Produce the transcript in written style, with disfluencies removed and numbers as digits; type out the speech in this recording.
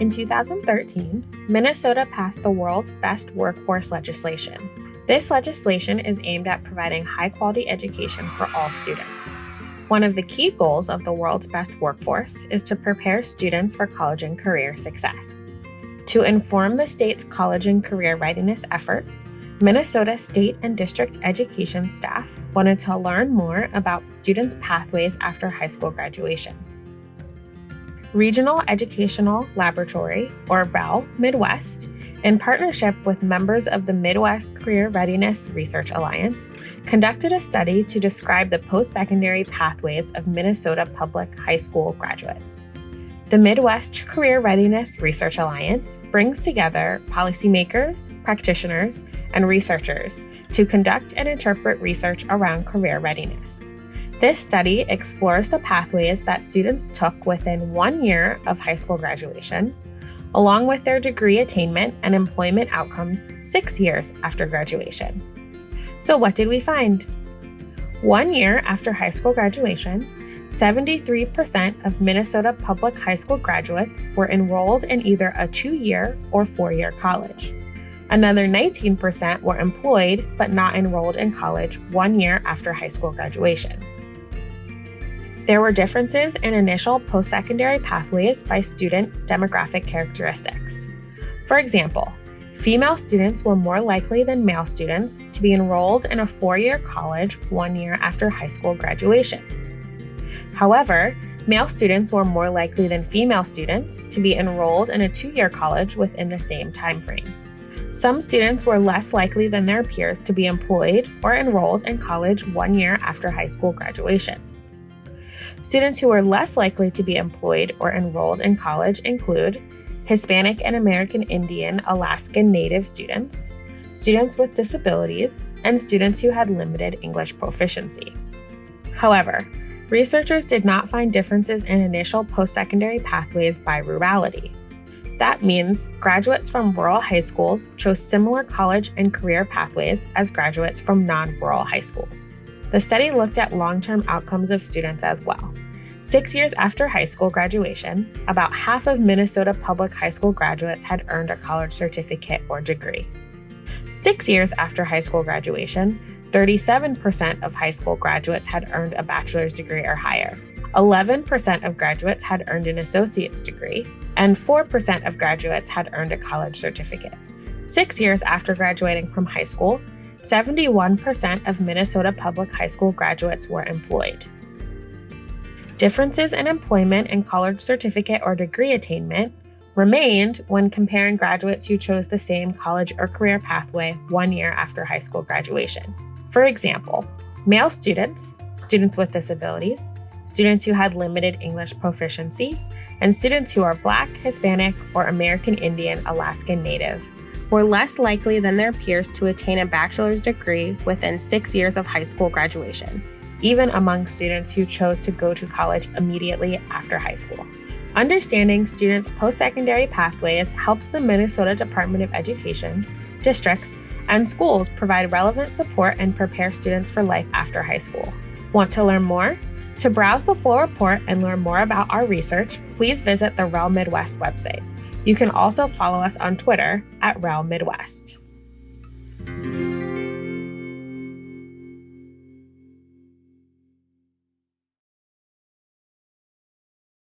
In 2013, Minnesota passed the world's best workforce legislation. This legislation is aimed at providing high-quality education for all students. One of the key goals of the world's best workforce is to prepare students for college and career success. To inform the state's college and career readiness efforts, Minnesota state and district education staff wanted to learn more about students' pathways after high school graduation. Regional Educational Laboratory, or REL Midwest, in partnership with members of the Midwest Career Readiness Research Alliance, conducted a study to describe the post-secondary pathways of Minnesota public high school graduates. The Midwest Career Readiness Research Alliance brings together policymakers, practitioners, and researchers to conduct and interpret research around career readiness. This study explores the pathways that students took within 1 year of high school graduation, along with their degree attainment and employment outcomes 6 years after graduation. So what did we find? 1 year after high school graduation, 73% of Minnesota public high school graduates were enrolled in either a 2-year or 4-year college. Another 19% were employed but not enrolled in college 1 year after high school graduation. There were differences in initial post-secondary pathways by student demographic characteristics. For example, female students were more likely than male students to be enrolled in a 4-year college 1 year after high school graduation. However, male students were more likely than female students to be enrolled in a 2-year college within the same timeframe. Some students were less likely than their peers to be employed or enrolled in college 1 year after high school graduation. Students who were less likely to be employed or enrolled in college include Hispanic and American Indian Alaskan Native students, students with disabilities, and students who had limited English proficiency. However, researchers did not find differences in initial post-secondary pathways by rurality. That means graduates from rural high schools chose similar college and career pathways as graduates from non-rural high schools. The study looked at long-term outcomes of students as well. 6 years after high school graduation, about half of Minnesota public high school graduates had earned a college certificate or degree. 6 years after high school graduation, 37% of high school graduates had earned a bachelor's degree or higher. 11% of graduates had earned an associate's degree, and 4% of graduates had earned a college certificate. 6 years after graduating from high school, 71% of Minnesota public high school graduates were employed. Differences in employment and college certificate or degree attainment remained when comparing graduates who chose the same college or career pathway 1 year after high school graduation. For example, male students, students with disabilities, students who had limited English proficiency, and students who are Black, Hispanic, or American Indian Alaskan Native were less likely than their peers to attain a bachelor's degree within 6 years of high school graduation, even among students who chose to go to college immediately after high school. Understanding students' post-secondary pathways helps the Minnesota Department of Education, districts, and schools provide relevant support and prepare students for life after high school. Want to learn more? To browse the full report and learn more about our research, please visit the REL Midwest website. You can also follow us on Twitter at REL Midwest.